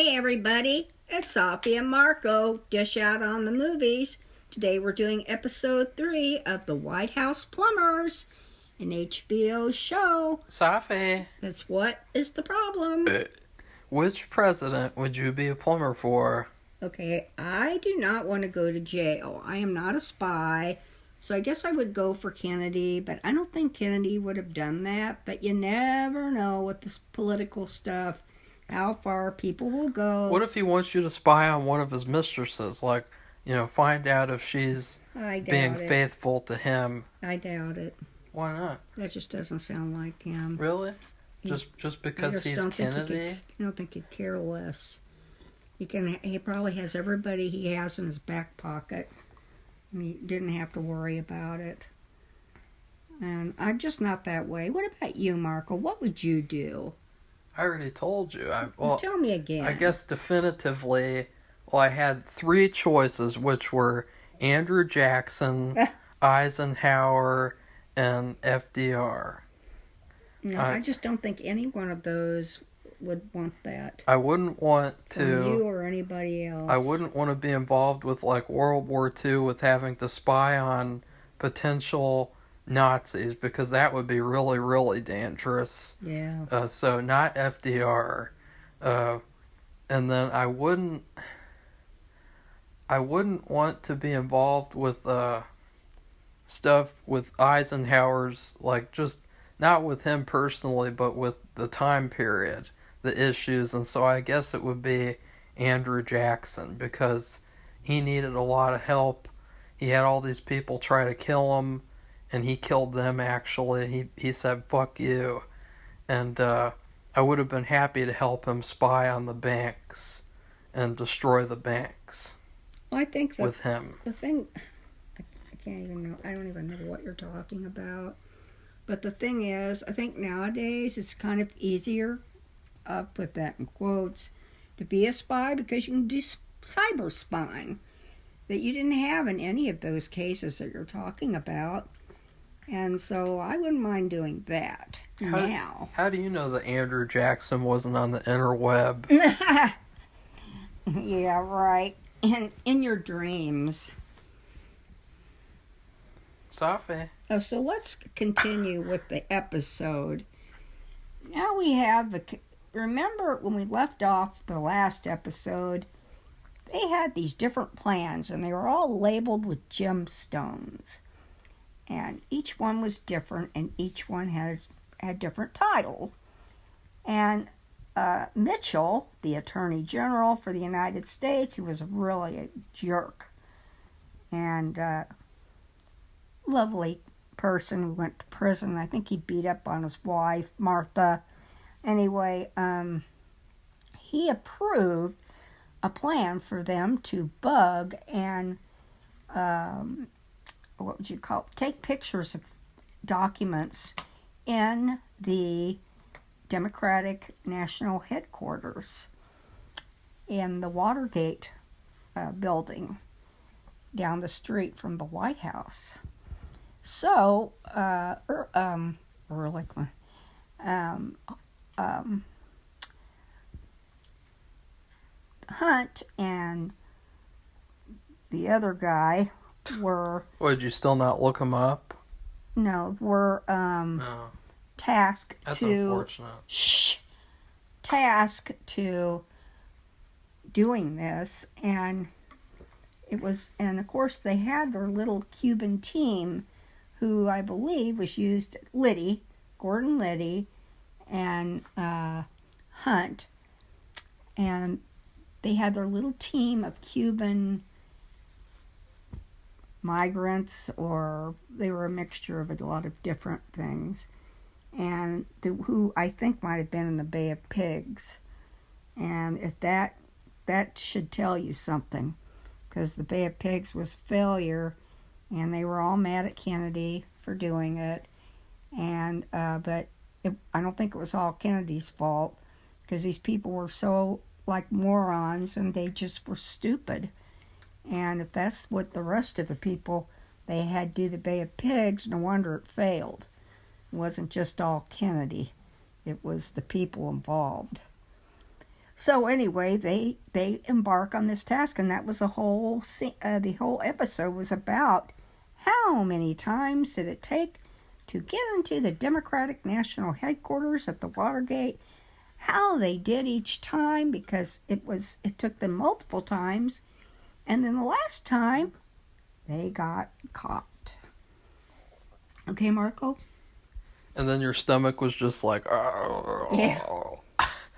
Hey everybody, it's Safi and Marco, dish out on the movies. Today we're doing episode 3 of The White House Plumbers, an HBO show. Safi, That's what is the problem. which president would you be a plumber for? Okay, I do not want to go to jail. I am not a spy, so I guess I would go for Kennedy, but I don't think Kennedy would have done that. But you never know with this political stuff how far people will go. What if he wants you to spy on one of his mistresses? Like, find out if she's being faithful to him. I doubt it. Why not? That just doesn't sound like him. Really? Just because he's Kennedy? I don't think he'd care less. He probably has everybody he has in his back pocket, and he didn't have to worry about it. And I'm just not that way. What about you, Marco? What would you do? I already told you. Tell me again. I guess definitively, I had 3 choices, which were Andrew Jackson, Eisenhower, and FDR. No, I just don't think any one of those would want that. I wouldn't want to... Or you or anybody else. I wouldn't want to be involved with, World War II with having to spy on potential Nazis, because that would be really, really dangerous. Yeah. So not FDR. And then I wouldn't want to be involved with stuff with Eisenhower's, just not with him personally, but with the time period, the issues. And so I guess it would be Andrew Jackson, because he needed a lot of help. He had all these people try to kill him, and he killed them, actually. He said, "Fuck you." And I would have been happy to help him spy on the banks and destroy the banks. Well, I think with him. The thing, I can't even know, I don't even know what you're talking about. But the thing is, I think nowadays it's kind of easier, I'll put that in quotes, to be a spy, because you can do cyber spying that you didn't have in any of those cases that you're talking about. And so I wouldn't mind doing that now. How do you know that Andrew Jackson wasn't on the interweb? Yeah, right. And in your dreams. Safi. Oh, so let's continue with the episode. Now we have remember when we left off the last episode, they had these different plans, and they were all labeled with gemstones. And each one was different, and each one had different title. And Mitchell, the Attorney General for the United States, who was really a jerk and lovely person who went to prison. I think he beat up on his wife, Martha. Anyway, he approved a plan for them to bug and take pictures of documents in the Democratic National Headquarters in the Watergate building down the street from the White House. So, Hunt and the other guy were... Would you still not look him up? No, were tasked That's to... unfortunate. Tasked to doing this, and of course they had their little Cuban team, who I believe was used, Gordon Liddy, and Hunt, and they had their little team of Cuban migrants, or they were a mixture of a lot of different things, and who I think might have been in the Bay of Pigs. And if that should tell you something, because the Bay of Pigs was a failure, and they were all mad at Kennedy for doing it, and I don't think it was all Kennedy's fault, because these people were so like morons, and they just were stupid. And if that's what the rest of the people they had do the Bay of Pigs, no wonder it failed. It wasn't just all Kennedy. It was the people involved. So anyway, they embark on this task, and that was the whole episode was about how many times did it take to get into the Democratic National Headquarters at the Watergate, how they did each time, because it took them multiple times, and then the last time they got caught. Okay, Marco? And then your stomach was just like, oh. Yeah.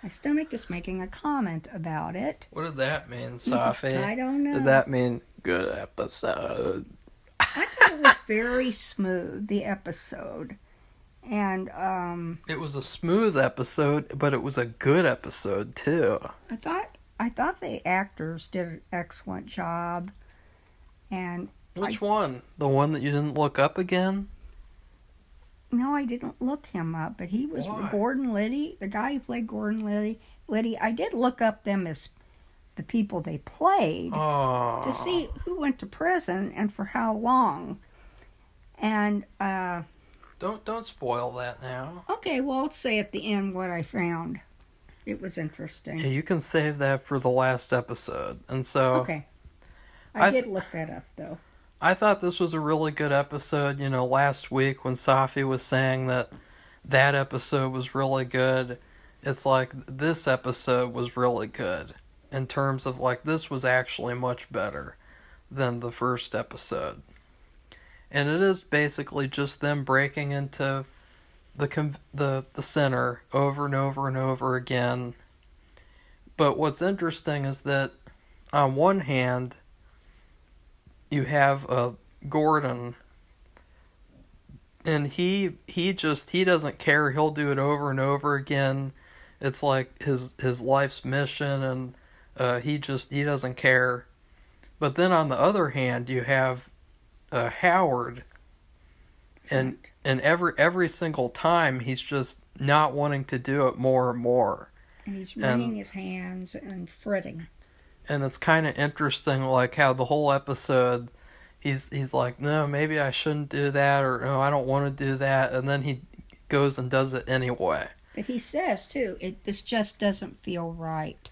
My stomach is making a comment about it. What did that mean, Safi? I don't know. Did that mean good episode? I thought it was very smooth, the episode. And it was a smooth episode, but it was a good episode too. I thought the actors did an excellent job. And which one? The one that you didn't look up again? No, I didn't look him up, but he was Why? Gordon Liddy, the guy who played Gordon Liddy. I did look up them as the people they played to see who went to prison and for how long. And don't spoil that now. Okay, well, let's say at the end what I found. It was interesting. Yeah, you can save that for the last episode. And so okay, I did look that up though. I thought this was a really good episode. You know, last week when Safi was saying that episode was really good, it's like this episode was really good. In terms of, like, this was actually much better than the first episode. And it is basically just them breaking into the center over and over and over again. But what's interesting is that on one hand, you have Gordon, and he doesn't care. He'll do it over and over again. It's like his life's mission, and he doesn't care. But then on the other hand, you have Howard, and every single time he's just not wanting to do it more and more. And he's wringing his hands and fretting. And it's kind of interesting, like, how the whole episode, he's like, no, maybe I shouldn't do that, or no, I don't want to do that, and then he goes and does it anyway. But he says, too, this just doesn't feel right.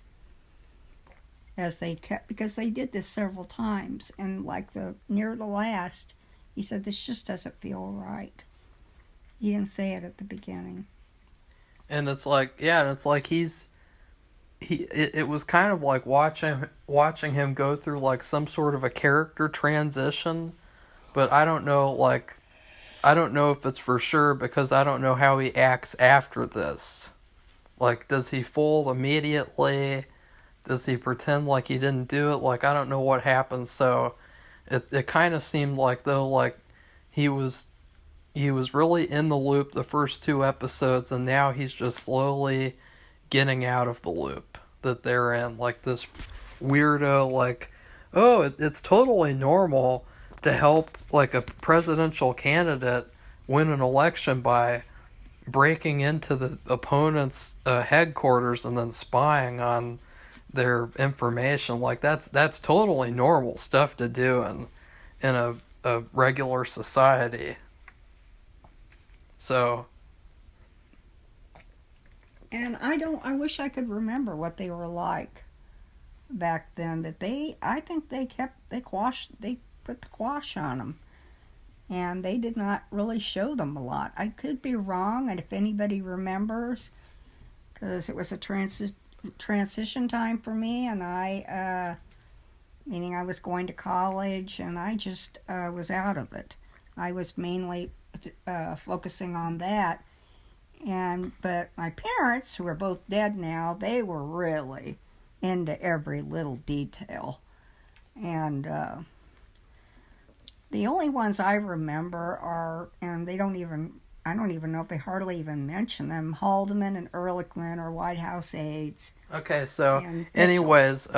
Because they did this several times, and like near the last, he said, this just doesn't feel right. He didn't say it at the beginning. And it's like, yeah, and it's like it was kind of like watching him go through like some sort of a character transition, but I don't know if it's for sure, because I don't know how he acts after this. Like, does he fold immediately? Does he pretend like he didn't do it? Like, I don't know what happens. So it kind of seemed like, though, like he was really in the loop the first two episodes, and now he's just slowly getting out of the loop that they're in. Like this weirdo, like, oh, it's totally normal to help like a presidential candidate win an election by breaking into the opponent's headquarters and then spying on their information. Like that's totally normal stuff to do in a regular society. So, and I wish I could remember what they were like back then, but I think they put the quash on them, and they did not really show them a lot. I could be wrong, and if anybody remembers, because it was a transition time for me, and meaning I was going to college, and I just was out of it. I was mainly focusing on that. But my parents, who are both dead now, they were really into every little detail. And the only ones I remember are, and I don't even know if they hardly even mention them, Haldeman and Ehrlichman are White House aides. Okay, so anyways,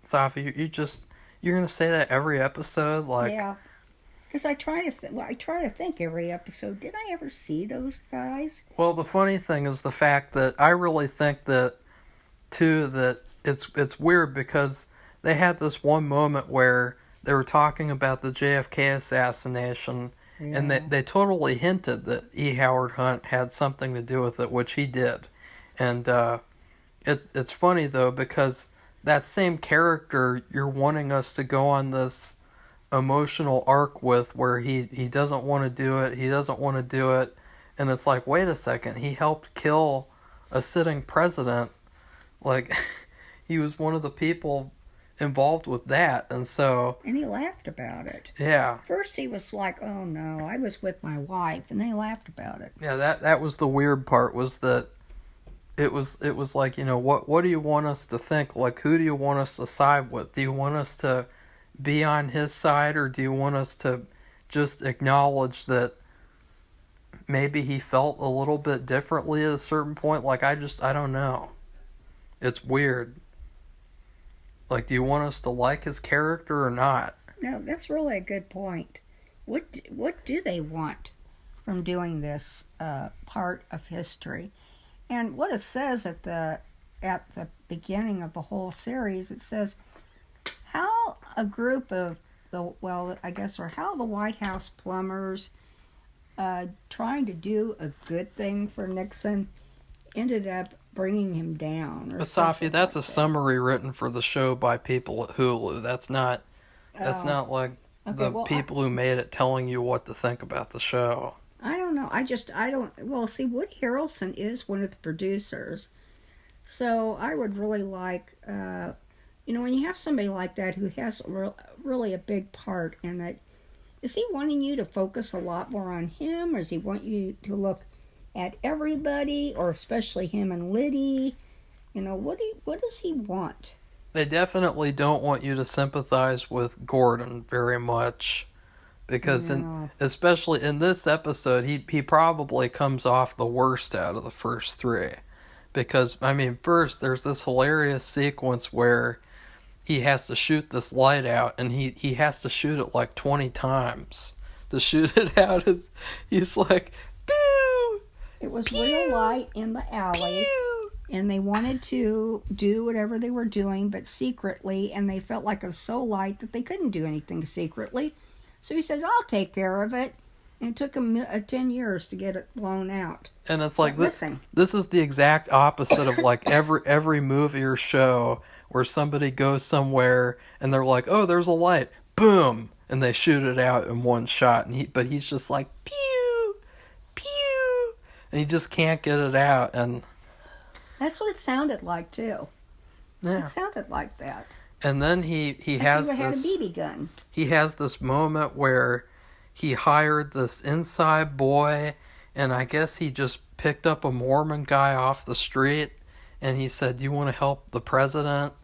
Safi, you're gonna say that every episode, like, yeah. Because I try to think every episode. Did I ever see those guys? Well, the funny thing is the fact that I really think that, too, that it's weird because they had this one moment where they were talking about the JFK assassination, yeah. And they totally hinted that E. Howard Hunt had something to do with it, which he did. And It's funny though, because that same character you're wanting us to go on this emotional arc with, where he doesn't want to do it, and it's like, wait a second, he helped kill a sitting president, like he was one of the people involved with that, and so, and he laughed about it. yeah, First he was like, "Oh no, I was with my wife," and they laughed about it. yeah, that was the weird part, was that it was like, what do you want us to think? Like, who do you want us to side with? Do you want us to be on his side, or do you want us to just acknowledge that maybe he felt a little bit differently at a certain point? Like, I don't know. It's weird. Like, do you want us to like his character or not? No, that's really a good point. What do they want from doing this part of history? And what it says at the beginning of the whole series, it says how a group of how the White House plumbers, trying to do a good thing for Nixon, ended up bringing him down. But Safi, that's a summary written for the show by people at Hulu. That's not like people who made it telling you what to think about the show. I don't know. Well, see, Woody Harrelson is one of the producers. So I would really like, when you have somebody like that who has really a big part in it, is he wanting you to focus a lot more on him, or does he want you to look at everybody, or especially him and Liddy? What does he want? They definitely don't want you to sympathize with Gordon very much. Because especially in this episode, he probably comes off the worst out of the first three. Because, first there's this hilarious sequence where he has to shoot this light out, and he has to shoot it like 20 times to shoot it out. He's like, pew! It was pew, real light in the alley, pew. And they wanted to do whatever they were doing, but secretly, and they felt like it was so light that they couldn't do anything secretly. So he says, I'll take care of it. And it took him 10 years to get it blown out. And it's like, this is the exact opposite of like every movie or show where somebody goes somewhere and they're like, oh, there's a light. Boom! And they shoot it out in one shot. But he's just like, pew! Pew! And he just can't get it out. And that's what it sounded like, too. Yeah. It sounded like that. And then he has had a BB gun. He has this moment where he hired this inside boy, and I guess he just picked up a Mormon guy off the street, and he said, "Do you want to help the president?"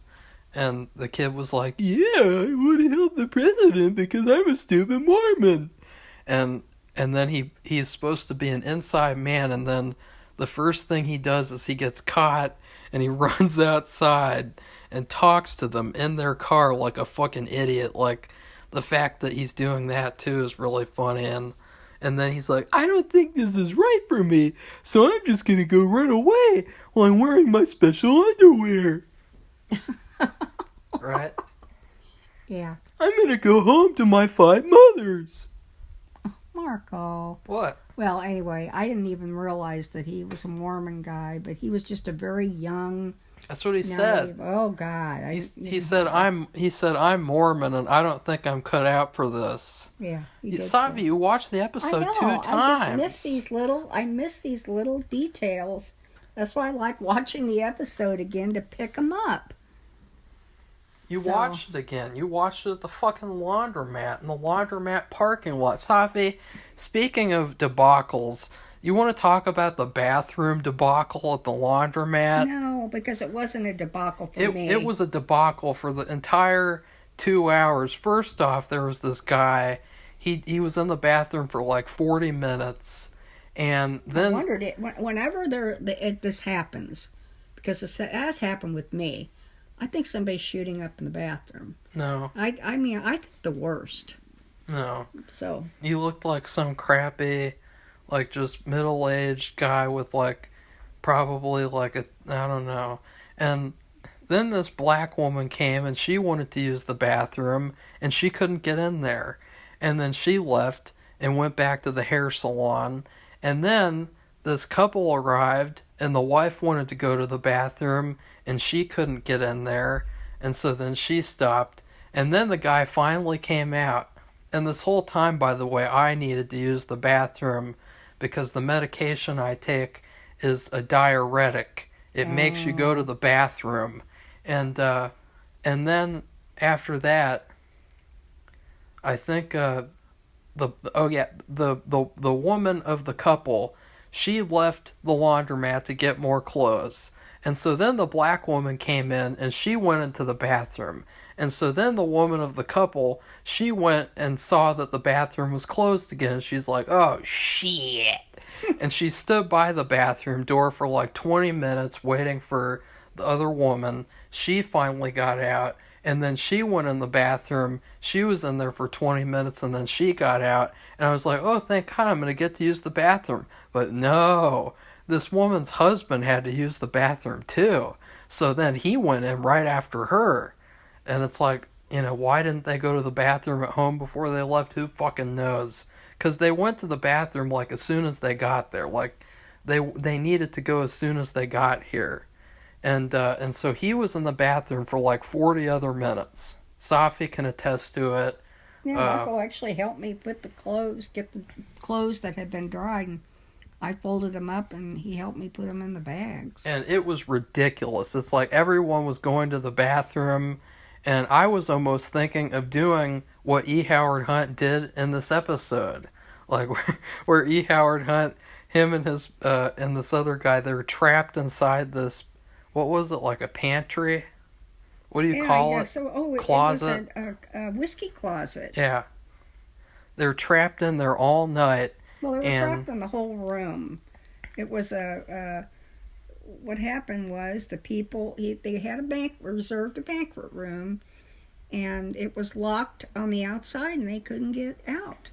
And the kid was like, "Yeah, I want to help the president because I'm a stupid Mormon." And then he's supposed to be an inside man, and then the first thing he does is he gets caught, and he runs outside and talks to them in their car like a fucking idiot. Like, the fact that he's doing that too is really funny. And then he's like, I don't think this is right for me, so I'm just gonna go run away while I'm wearing my special underwear. Right? Yeah. I'm gonna go home to my 5 mothers. Marco. What? Well, anyway, I didn't even realize that he was a Mormon guy, but he was just a very young... That's what he said. Oh God! He said I'm Mormon, and I don't think I'm cut out for this. Yeah, Safi, you watched the episode 2 times. I miss these little details. That's why I like watching the episode again, to pick them up. You watched it again. You watched it at the fucking laundromat, in the laundromat parking lot. Safi, speaking of debacles, you want to talk about the bathroom debacle at the laundromat? No, because it wasn't a debacle for me. It was a debacle for the entire 2 hours. First off, there was this guy. He was in the bathroom for like 40 minutes. And then... I wondered, whenever this happens, because it has happened with me, I think somebody's shooting up in the bathroom. No. I think the worst. No. So. You looked like some crappy... like, just middle-aged guy with, like, probably, like, I don't know. And then this black woman came, and she wanted to use the bathroom, and she couldn't get in there. And then she left and went back to the hair salon. And then this couple arrived, and the wife wanted to go to the bathroom, and she couldn't get in there, and so then she stopped, and then the guy finally came out. And this whole time, by the way, I needed to use the bathroom because the medication I take is a diuretic. It makes you go to the bathroom. And then after that, I think the woman of the couple, she left the laundromat to get more clothes. And so then the black woman came in and she went into the bathroom. And so then the woman of the couple, she went and saw that the bathroom was closed again. She's like, oh, shit. And she stood by the bathroom door for like 20 minutes waiting for the other woman. She finally got out. And then she went in the bathroom. She was in there for 20 minutes and then she got out. And I was like, oh, thank God I'm going to get to use the bathroom. But no, this woman's husband had to use the bathroom too. So then he went in right after her. And it's like, why didn't they go to the bathroom at home before they left? Who fucking knows? Because they went to the bathroom like as soon as they got there. Like they needed to go as soon as they got here. And so he was in the bathroom for like 40 other minutes. Safi can attest to it. Yeah, Marco actually helped me get the clothes that had been dried, and I folded them up, and he helped me put them in the bags. And it was ridiculous. It's like everyone was going to the bathroom, and I was almost thinking of doing what E. Howard Hunt did in this episode. Like, where E. Howard Hunt, him and his and this other guy, they were trapped inside this, what was it, like a pantry? What do you call it? So, closet? It was a whiskey closet. Yeah. They're trapped in there all night. Well, they were trapped in the whole room. It was what happened was the people, they had reserved a banquet room, and it was locked on the outside, and they couldn't get out.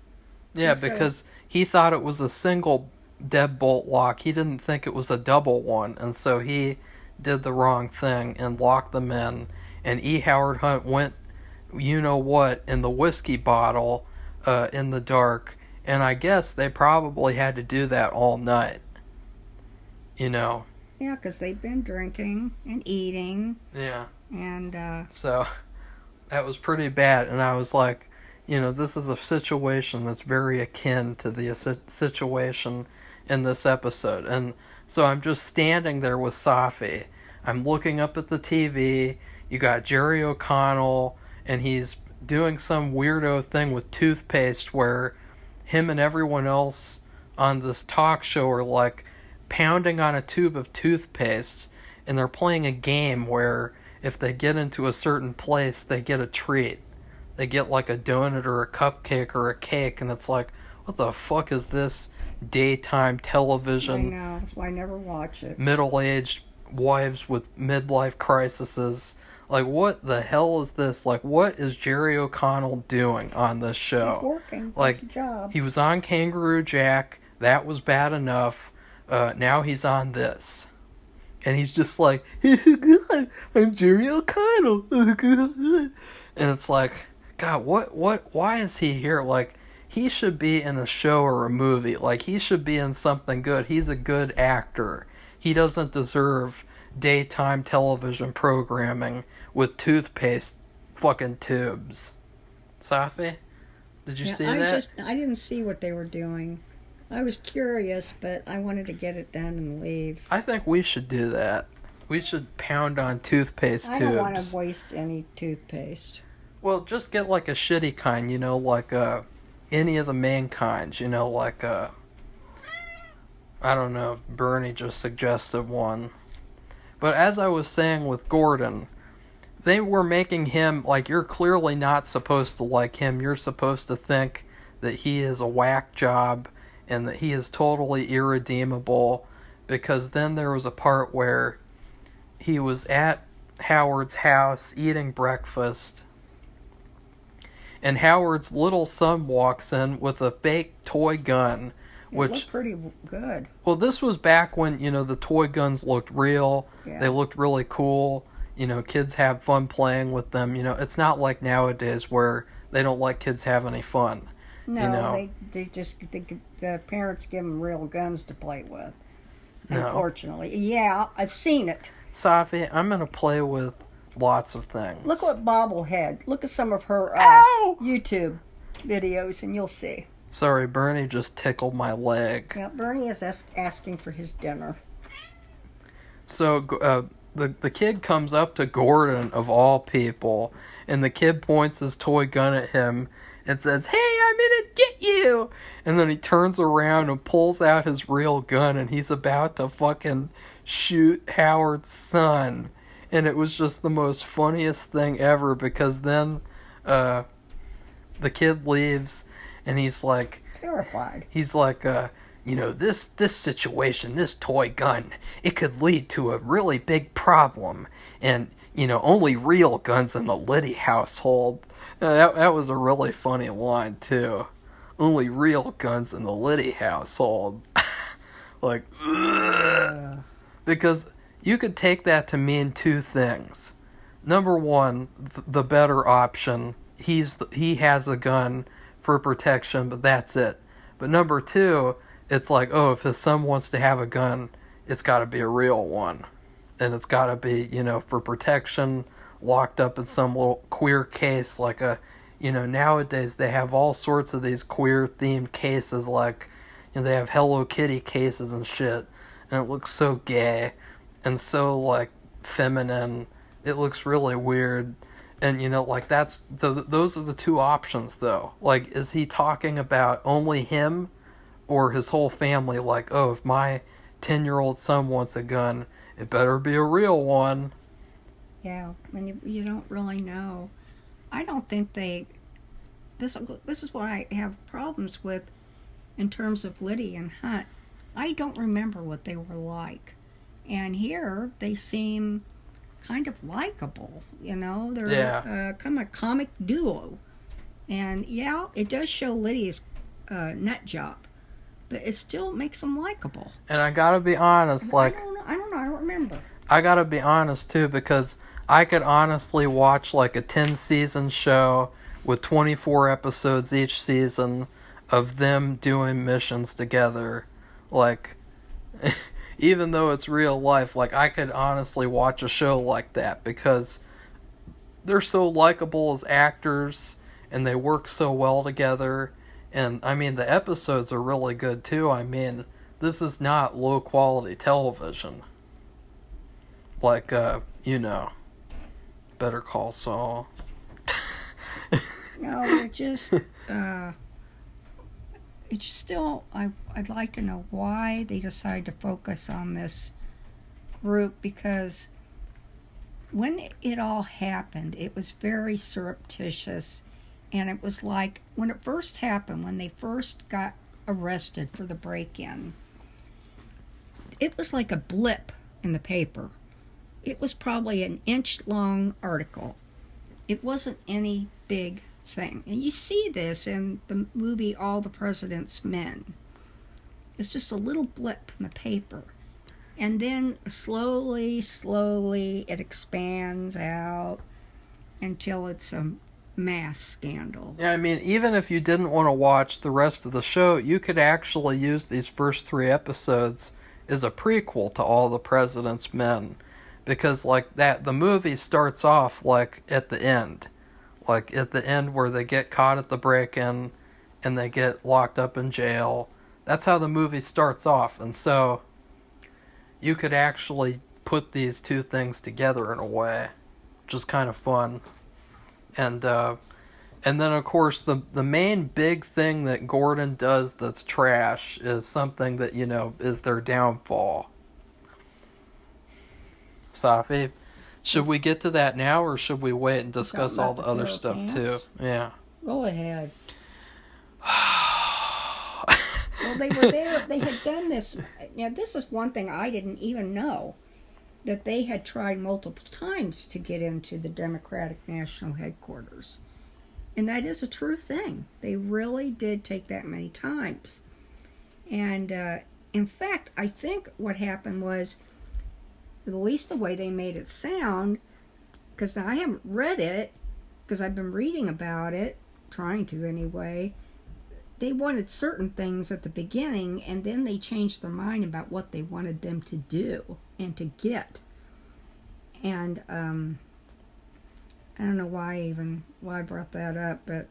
Yeah, because he thought it was a single deadbolt lock. He didn't think it was a double one, and so he did the wrong thing and locked them in. And E. Howard Hunt went, in the whiskey bottle in the dark, and I guess they probably had to do that all night. Yeah, because they've been drinking and eating. Yeah. And so that was pretty bad, and I was like, this is a situation that's very akin to the situation in this episode. And so I'm just standing there with Safi. I'm looking up at the TV. You got Jerry O'Connell, and he's doing some weirdo thing with toothpaste where him and everyone else on this talk show are like pounding on a tube of toothpaste, and they're playing a game where if they get into a certain place, they get a treat. They get like a donut or a cupcake or a cake, and it's like, what the fuck is this daytime television? I know, that's why I never watch it. Middle-aged wives with midlife crises. Like, what the hell is this? Like, what is Jerry O'Connell doing on this show? He's working. Like, his job. He was on Kangaroo Jack. That was bad enough. Now he's on this. And he's just like, I'm Jerry O'Connell. And it's like, God, why is he here? Like, he should be in a show or a movie. Like, he should be in something good. He's a good actor. He doesn't deserve daytime television programming with toothpaste fucking tubes. Safi? Did you see that? I didn't see what they were doing. I was curious, but I wanted to get it done and leave. I think we should do that. We should pound on toothpaste tubes. I don't want to waste any toothpaste. Well, just get like a shitty kind, like any of the main kinds, like I don't know, Bernie just suggested one. But as I was saying with Gordon, they were making him, like, you're clearly not supposed to like him. You're supposed to think that he is a whack job and that he is totally irredeemable, because then there was a part where he was at Howard's house eating breakfast, and Howard's little son walks in with a fake toy gun, which looked pretty good. Well, this was back when, the toy guns looked real. Yeah. They looked really cool. Kids have fun playing with them. It's not like nowadays where they don't let kids have any fun. No, they just the parents give them real guns to play with. No. Unfortunately. Yeah, I've seen it. Safi, I'm going to play with lots of things. Look what Bobblehead. Look at some of her YouTube videos and you'll see. Sorry, Bernie just tickled my leg. Yeah, Bernie is asking for his dinner. So the kid comes up to Gordon, of all people, and the kid points his toy gun at him and says, "Hey, I'm gonna get you!" And then he turns around and pulls out his real gun, and he's about to fucking shoot Howard's son. And it was just the most funniest thing ever, because then the kid leaves, and he's like... Terrified. He's like, this situation, this toy gun, it could lead to a really big problem. And, only real guns in the Liddy household. That was a really funny line, too. Only real guns in the Liddy household. Like, ugh. Because you could take that to mean two things. Number one, the better option. He has a gun for protection, but that's it. But number two, it's like, if his son wants to have a gun, it's got to be a real one. And it's got to be, for protection, locked up in some little queer case, like nowadays they have all sorts of these queer-themed cases, like, they have Hello Kitty cases and shit, and it looks so gay, and so, like, feminine, it looks really weird, and, those are the two options, though. Like, is he talking about only him, or his whole family, like, if my 10-year-old son wants a gun, it better be a real one. Yeah, and you don't really know. I don't think this is what I have problems with in terms of Liddy and Hunt. I don't remember what they were like. And here, they seem kind of likable, They're kind of a comic duo. And, it does show Liddy's nut job. But it still makes them likable. And I gotta be honest, I don't know, I don't remember. I gotta be honest, too, because I could honestly watch, like, a 10-season show with 24 episodes each season of them doing missions together. Like, even though it's real life, like, I could honestly watch a show like that, because they're so likable as actors, and they work so well together. And, the episodes are really good, too. This is not low-quality television. Like, Better Call Saul. No, it just, it's still, I'd like to know why they decided to focus on this group, because when it all happened, it was very surreptitious. And it was like, when it first happened, when they first got arrested for the break-in, it was like a blip in the paper. It was probably an inch-long article. It wasn't any big thing. And you see this in the movie All the President's Men. It's just a little blip in the paper. And then slowly, it expands out until it's a mass scandal. Yeah, even if you didn't want to watch the rest of the show, you could actually use these first 3 episodes as a prequel to All the President's Men. Because, like, the movie starts off, like, at the end. Like, at the end where they get caught at the break-in and they get locked up in jail. That's how the movie starts off. And so, you could actually put these two things together in a way, which is kind of fun. And then, of course, the main big thing that Gordon does that's trash is something that, is their downfall. Safi, should we get to that now, or should we wait and discuss all the other stuff, too? Yeah. Go ahead. Well, they were there. They had done this. Now, this is one thing I didn't even know, that they had tried multiple times to get into the Democratic National Headquarters. And that is a true thing. They really did take that many times. And, in fact, I think what happened was, at least the way they made it sound, because I haven't read it, because I've been reading about it, trying to anyway, they wanted certain things at the beginning, and then they changed their mind about what they wanted them to do and to get. And I don't know why I brought that up, but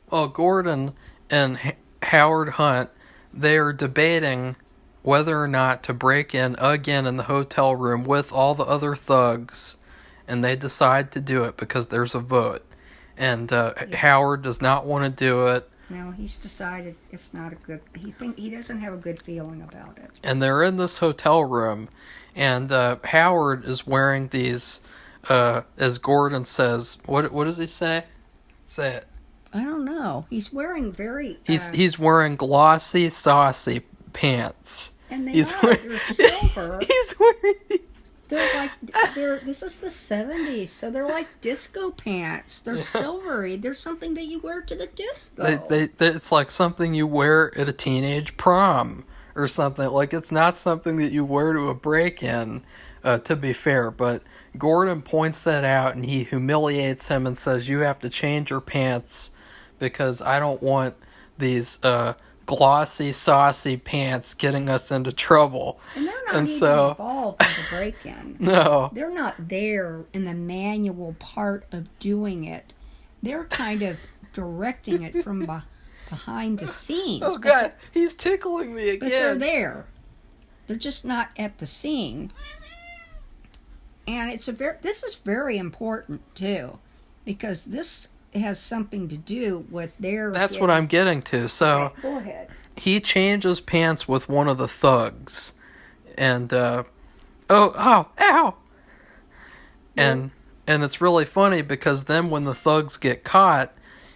well, Gordon and Howard Hunt, they are debating whether or not to break in again in the hotel room with all the other thugs, and they decide to do it because there's a vote. And Howard does not want to do it. No, he's decided it's not a good. He doesn't have a good feeling about it. And they're in this hotel room, and Howard is wearing these, as Gordon says. What does he say? Say it. I don't know. He's wearing very. He's wearing glossy, saucy pants. And they're silver. He's wearing these. This is the 70s, so they're like disco pants. They're silvery. They're something that you wear to the disco. It's like something you wear at a teenage prom or something. Like, it's not something that you wear to a break-in, to be fair. But Gordon points that out, and he humiliates him and says, you have to change your pants because I don't want these glossy, saucy pants getting us into trouble. And they're not involved in the break-in. No. They're not there in the manual part of doing it. They're kind of directing it from behind the scenes. Oh, God. He's tickling me again. But they're there. They're just not at the scene. And this is very important, too, because this has something to do with their... That's what I'm getting to. So, okay, go ahead. He changes pants with one of the thugs. And, ow! And it's really funny because then when the thugs get caught,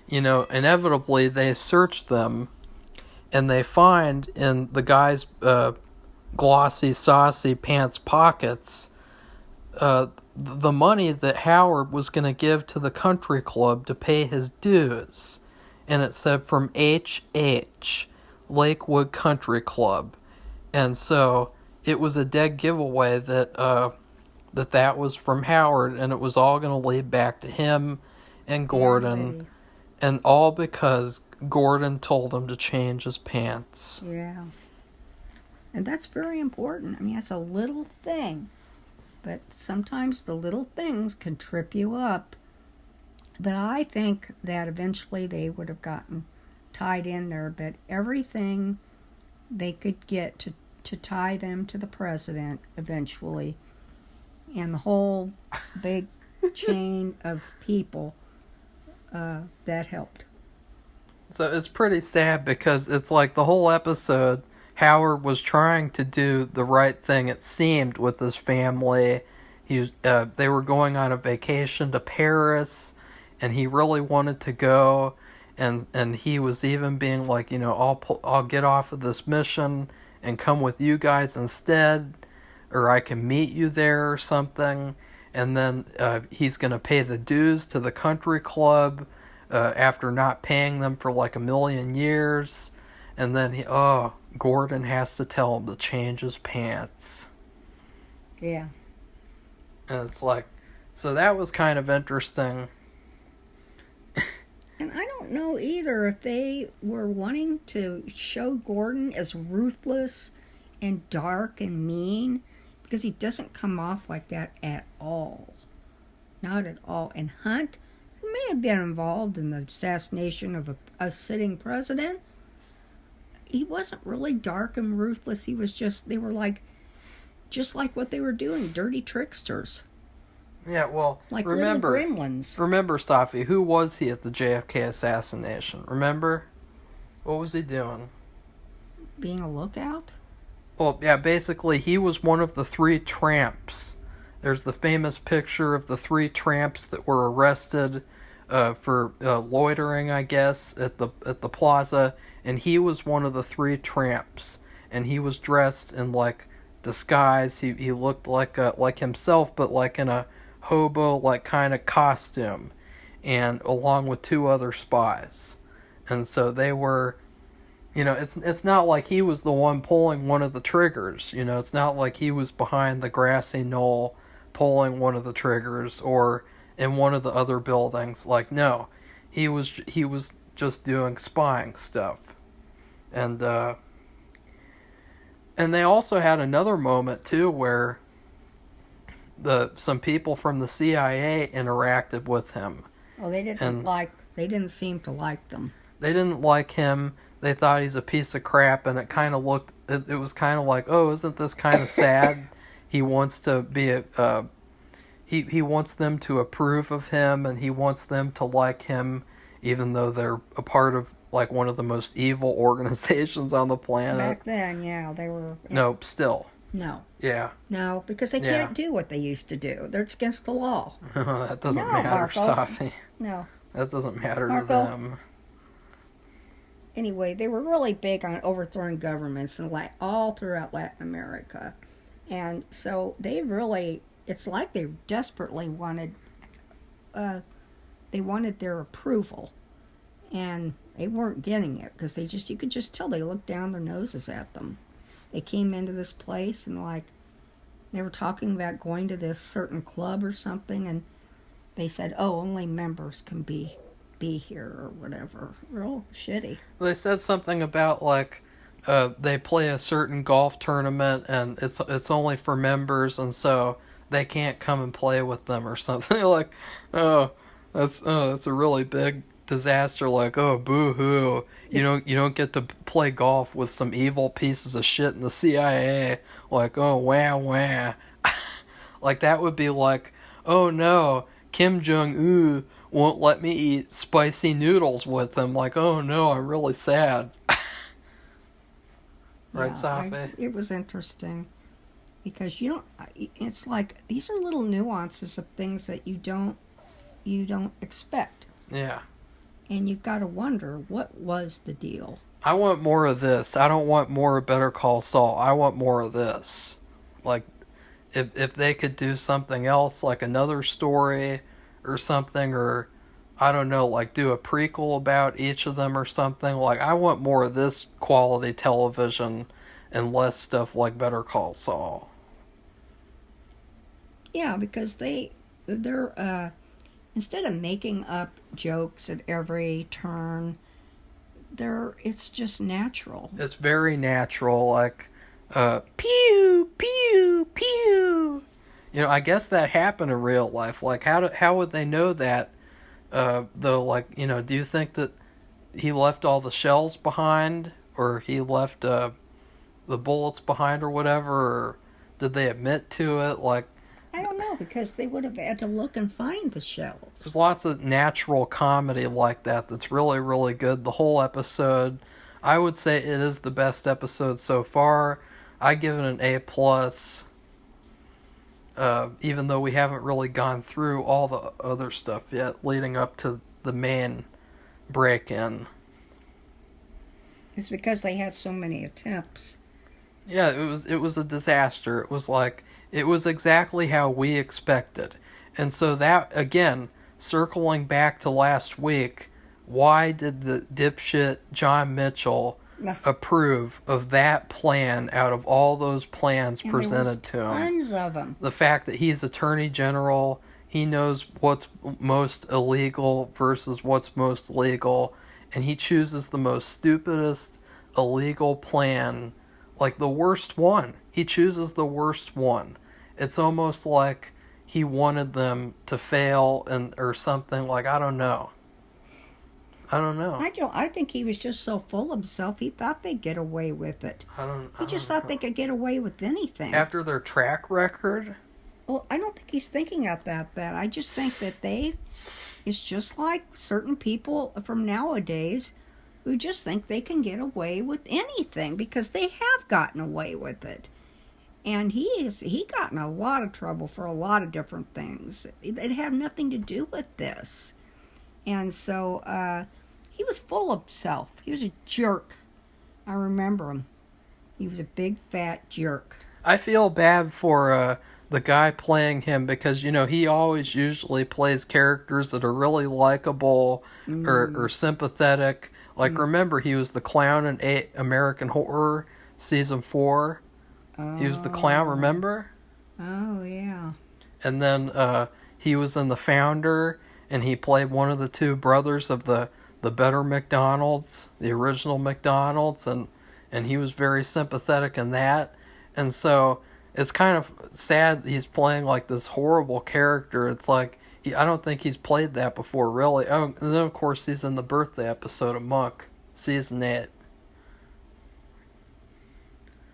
inevitably they search them and they find in the guy's glossy, saucy pants pockets the money that Howard was going to give to the country club to pay his dues. And it said from H.H. Lakewood Country Club. And so it was a dead giveaway that that was from Howard, and it was all going to lead back to him and Gordon. And all because Gordon told him to change his pants. Yeah. And that's very important. I mean, that's a little thing. But sometimes the little things can trip you up. But I think that eventually they would have gotten tied in there. But everything they could get to tie them to the president eventually, and the whole big chain of people, that helped. So it's pretty sad because it's like the whole episode, Howard was trying to do the right thing, it seemed, with his family. They were going on a vacation to Paris, and he really wanted to go, and he was even being like, I'll get off of this mission and come with you guys instead, or I can meet you there or something. And then he's going to pay the dues to the country club after not paying them for like 1,000,000 years. And then Gordon has to tell him to change his pants. Yeah. And it's like, so that was kind of interesting. And I don't know either if they were wanting to show Gordon as ruthless and dark and mean, because he doesn't come off like that at all. Not at all. And Hunt may have been involved in the assassination of a sitting president. He wasn't really dark and ruthless. He was they were just like what they were doing, dirty tricksters. Yeah, well, like remember, little gremlins. Remember, Safi, who was he at the JFK assassination? Remember? What was he doing? Being a lookout? Well, yeah, basically, he was one of the 3 tramps. There's the famous picture of the 3 tramps that were arrested for loitering, I guess, at the plaza, and he was one of the 3 tramps, and he was dressed in like disguise. He looked like himself, but like in a hobo like kind of costume, and along with 2 other spies. And so they were, it's not like he was the one pulling one of the triggers. It's not like he was behind the grassy knoll pulling one of the triggers or in one of the other buildings. Like, no, he was just doing spying stuff. And they also had another moment too where some people from the CIA interacted with him. Well, they didn't seem to like them. They didn't like him. They thought he's a piece of crap, and it kind of looked. It was kind of like, oh, isn't this kind of sad? He wants to be he wants them to approve of him, and he wants them to like him, even though they're a part of like one of the most evil organizations on the planet. Back then, yeah, they were. Nope, still. No. Yeah. No, because they can't do what they used to do. That's against the law. That doesn't matter, Marco. Safi. No. That doesn't matter Marco. to them. Anyway, they were really big on overthrowing governments all throughout Latin America. And so they really, it's like they desperately wanted, their approval. And they weren't getting it because you could just tell they looked down their noses at them. They came into this place and they were talking about going to this certain club or something, and they said, oh, only members can be here or whatever. Real shitty. They said something about they play a certain golf tournament and it's only for members, and so they can't come and play with them or something. Like, that's a really big disaster. Like, oh, boo-hoo, you don't get to play golf with some evil pieces of shit in the CIA. Like, oh, wah. Like, that would be like, oh no, Kim Jong-un won't let me eat spicy noodles with him. Like, oh no, I'm really sad. Right, Safi? It was interesting because it's like these are little nuances of things that you don't expect. Yeah. And you've got to wonder, what was the deal? I want more of this. I don't want more of Better Call Saul. I want more of this. Like, if they could do something else, like another story or something, or I don't know, like do a prequel about each of them or something. Like, I want more of this quality television and less stuff like Better Call Saul. Yeah, because they're instead of making up jokes at every turn, it's just natural. It's very natural, like pew pew pew. I guess that happened in real life. Like, how would they know that? Though, like, do you think that he left all the shells behind, or he left the bullets behind, or whatever? Or did they admit to it? Like, I don't know, because they would have had to look and find the shells. There's lots of natural comedy like that that's really, really good. The whole episode, I would say it is the best episode so far. I give it an A+. Even though we haven't really gone through all the other stuff yet leading up to the main break-in. It's because they had so many attempts. Yeah, it was a disaster. It was exactly how we expected. And so that, again, circling back to last week, why did the dipshit John Mitchell approve of that plan out of all those plans presented to him? Tons of them. The fact that he's Attorney General, he knows what's most illegal versus what's most legal, and he chooses the most stupidest illegal plan, like the worst one. He chooses the worst one. It's almost like he wanted them to fail or something. Like, I don't know. I think he was just so full of himself, he thought they'd get away with it. He just thought they could get away with anything. After their track record? Well, I don't think he's thinking out that bad. I just think that it's just like certain people from nowadays who just think they can get away with anything because they have gotten away with it. And he got in a lot of trouble for a lot of different things that have nothing to do with this. And so he was full of himself. He was a jerk. I remember him. He was a big fat jerk. I feel bad for the guy playing him because, he always usually plays characters that are really likable or sympathetic. Like, remember, he was the clown in American Horror Season 4. He was the clown, remember? Oh, yeah. And then he was in The Founder, and he played one of the two brothers of the the better McDonald's, the original McDonald's, and he was very sympathetic in that. And so it's kind of sad he's playing like this horrible character. It's like I don't think he's played that before, really. Oh, and then of course he's in the birthday episode of Monk, season 8.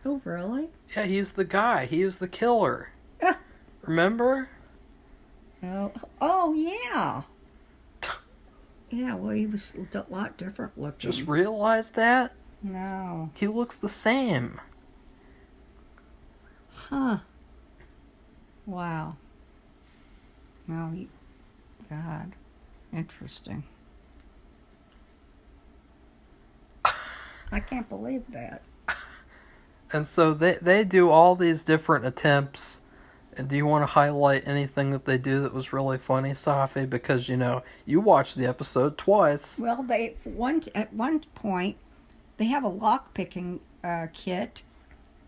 Oh, really? Yeah, he's the guy. He was the killer. Remember? Oh, yeah. Yeah, well, he was a lot different looking. Just realized that? No. He looks the same. Huh. Wow. No, God. Interesting. I can't believe that. And so they do all these different attempts. And do you want to highlight anything that they do that was really funny, Safi? Because, you watched the episode twice. Well, at one point, they have a lock-picking kit,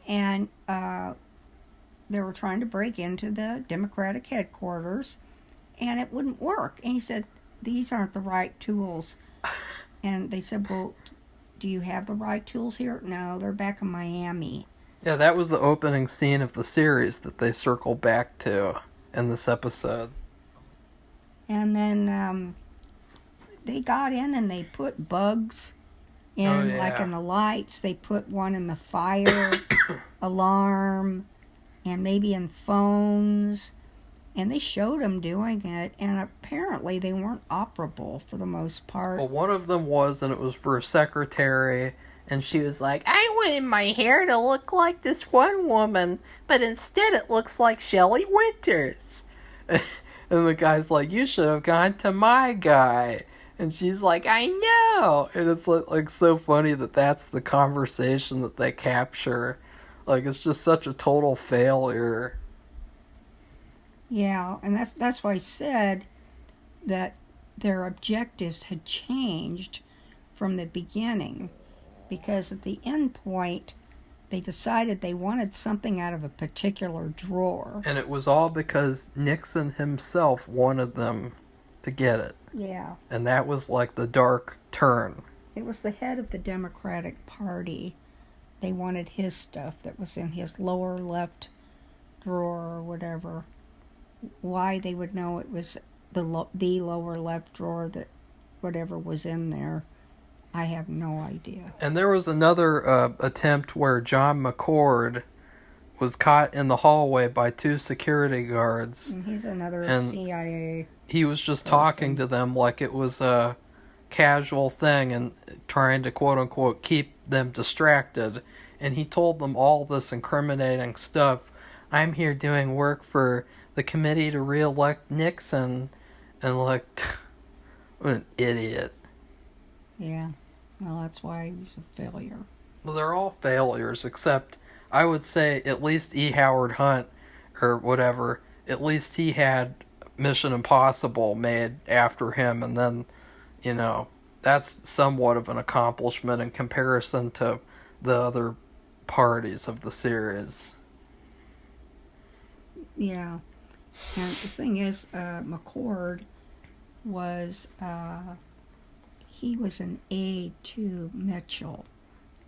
and they were trying to break into the Democratic headquarters, and it wouldn't work. And he said, these aren't the right tools. And they said, well, do you have the right tools here? No, they're back in Miami. Yeah, that was the opening scene of the series that they circle back to in this episode. And then they got in and they put bugs in, like in the lights. They put one in the fire alarm and maybe in phones. And they showed them doing it, and apparently they weren't operable for the most part. Well, one of them was, and it was for a secretary, and she was like, I wanted my hair to look like this one woman, but instead it looks like Shelley Winters. And the guy's like, you should have gone to my guy. And she's like, I know. And it's like so funny that that's the conversation that they capture. Like, it's just such a total failure. Yeah, and that's why I said that their objectives had changed from the beginning, because at the end point they decided they wanted something out of a particular drawer. And it was all because Nixon himself wanted them to get it. Yeah. And that was like the dark turn. It was the head of the Democratic Party. They wanted his stuff that was in his lower left drawer or whatever. Why they would know it was the lower left drawer that whatever was in there, I have no idea. And there was another attempt where John McCord was caught in the hallway by 2 security guards. And he's another CIA. He was just talking to them like it was a casual thing and trying to quote-unquote keep them distracted. And he told them all this incriminating stuff. I'm here doing work for the committee to re-elect Nixon. And like, what an idiot. Yeah. Well, that's why he's a failure. Well, they're all failures, except I would say at least E. Howard Hunt, or whatever, at least he had Mission Impossible made after him, and then, that's somewhat of an accomplishment in comparison to the other parties of the series. Yeah. And the thing is, McCord was, he was an aide to Mitchell.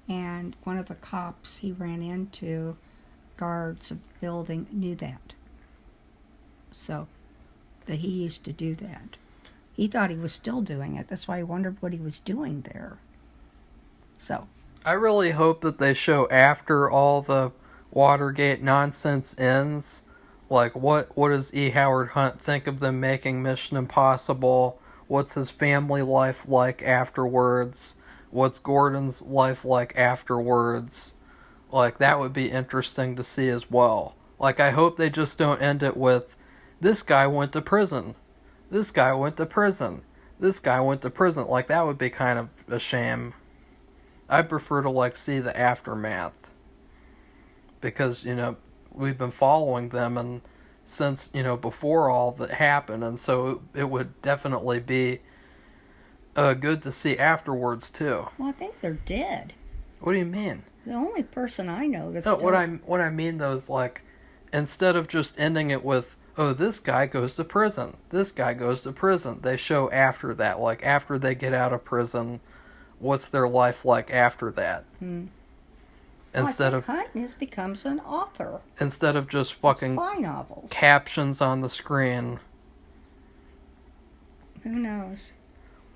And one of the cops he ran into, guards of the building, knew that. So, that he used to do that. He thought he was still doing it. That's why he wondered what he was doing there. So. I really hope that they show after all the Watergate nonsense ends. Like, what does E. Howard Hunt think of them making Mission Impossible? What's his family life like afterwards? What's Gordon's life like afterwards? Like, that would be interesting to see as well. Like, I hope they just don't end it with, this guy went to prison. This guy went to prison. This guy went to prison. Like, that would be kind of a shame. I'd prefer to, like, see the aftermath. Because, we've been following them and since, before all that happened, and so it would definitely be good to see afterwards too. Well, I think they're dead. What do you mean? The only person I know that's no, what I mean though is like, instead of just ending it with, oh, this guy goes to prison. This guy goes to prison. They show after that, like after they get out of prison, what's their life like after that? Instead of Hunt becomes an author. Instead of just fucking spy novels. Captions on the screen. Who knows?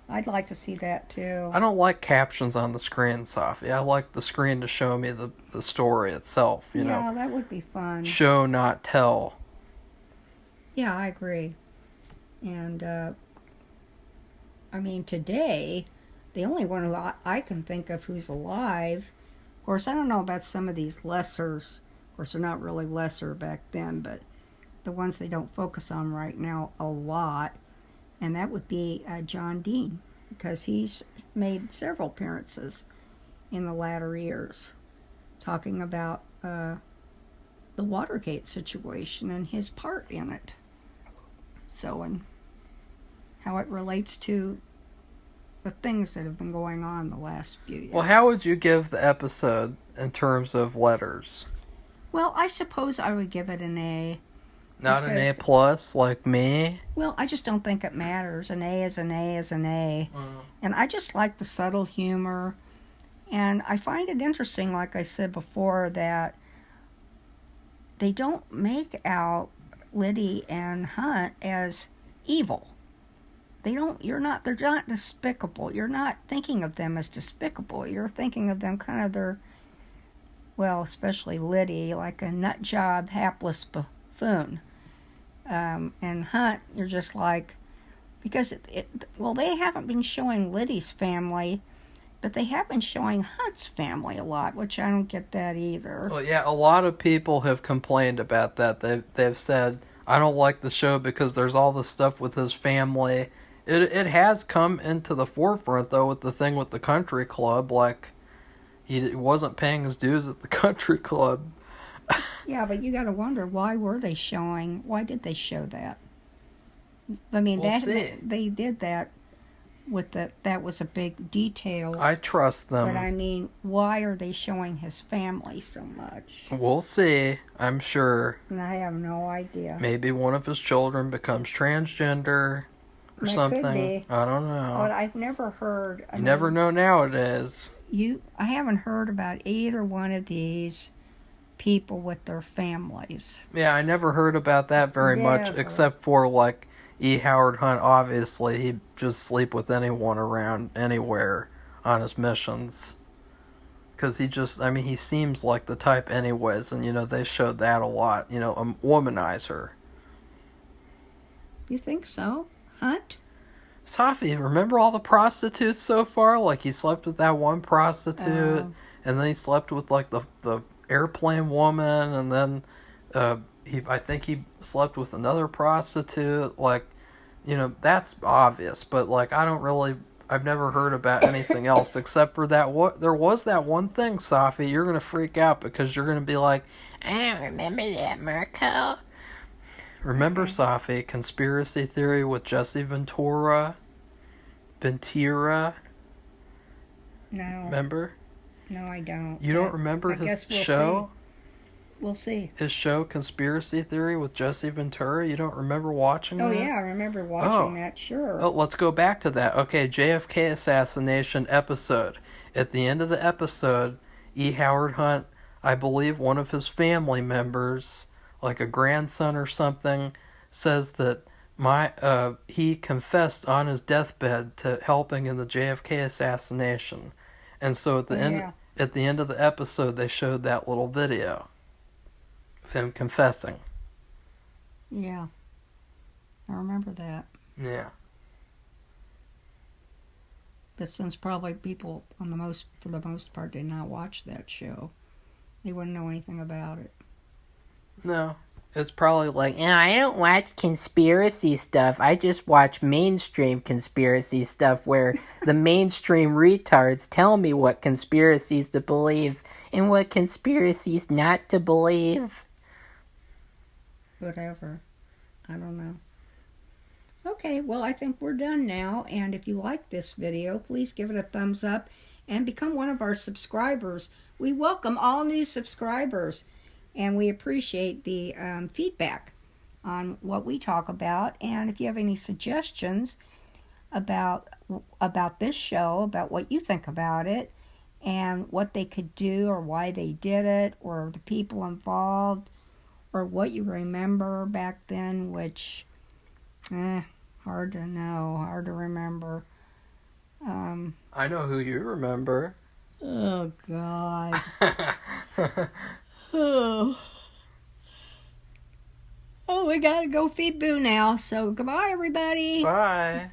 I'd like to see that too. I don't like captions on the screen, Safi. I like the screen to show me the story itself, you know. Yeah, that would be fun. Show, not tell. Yeah, I agree. And, I mean, today, the only one who I can think of who's alive, of course, I don't know about some of these lessers. Of course, they're not really lesser back then, but the ones they don't focus on right now a lot, and that would be John Dean, because he's made several appearances in the latter years talking about the Watergate situation and his part in it. So, and how it relates to the things that have been going on the last few years. Well, how would you give the episode in terms of letters? Well, I suppose I would give it an A. Not an A plus, like me? Well, I just don't think it matters. An A is an A is an A. And I just like the subtle humor. And I find it interesting, like I said before, that they don't make out Liddy and Hunt as evil. They're not despicable. You're not thinking of them as despicable. You're thinking of them kind of especially Liddy, like a nut job, hapless buffoon. And Hunt, you're just like, because they haven't been showing Liddy's family, but they have been showing Hunt's family a lot, which I don't get that either. Well, yeah, a lot of people have complained about that. They've said, I don't like the show because there's all this stuff with his family. It has come into the forefront, though, with the thing with the country club. Like, he wasn't paying his dues at the country club. Yeah, but you got to wonder, why did they show that? I mean, they did that that was a big detail. I trust them. But I mean, why are they showing his family so much? We'll see, I'm sure. And I have no idea. Maybe one of his children becomes transgender or something. Could be. I don't know. But I've never heard. You never know nowadays. I haven't heard about either one of these people with their families. Yeah, I never heard about that very much, except for, like, E. Howard Hunt. Obviously, he'd just sleep with anyone around anywhere on his missions. Because he seems like the type anyways, and, they showed that a lot. Womanizer. You think so? Hunt? Safi, remember all the prostitutes so far? Like, he slept with that one prostitute, and then he slept with, like, the airplane woman, and then I think he slept with another prostitute. Like, that's obvious, but, like, I've never heard about anything else except for that. There was that one thing, Safi. You're going to freak out because you're going to be like, I don't remember that, Marco. Remember, Safi, conspiracy theory with Jesse Ventura? No. Remember? No, I don't. You don't remember his show? We'll see. His show, Conspiracy Theory with Jesse Ventura? You don't remember watching that? Oh, yeah, I remember watching that, sure. Oh, let's go back to that. Okay, JFK assassination episode. At the end of the episode, E. Howard Hunt, I believe one of his family members, like a grandson or something, says that he confessed on his deathbed to helping in the JFK assassination. And so at the end of the episode, they showed that little video of him confessing. Yeah. I remember that. Yeah. But since probably people, for the most part, did not watch that show, they wouldn't know anything about it. No. It's probably like, I don't watch conspiracy stuff. I just watch mainstream conspiracy stuff where the mainstream retards tell me what conspiracies to believe and what conspiracies not to believe. Whatever. I don't know. Okay, well, I think we're done now. And if you like this video, please give it a thumbs up and become one of our subscribers. We welcome all new subscribers. And we appreciate the feedback. on what we talk about. And if you have any suggestions about this show, about what you think about it, and what they could do or why they did it, or the people involved, or what you remember back then, which, hard to know, hard to remember. I know who you remember. Oh, God. Oh. Oh, we gotta go feed Boo now. So goodbye, everybody. Bye.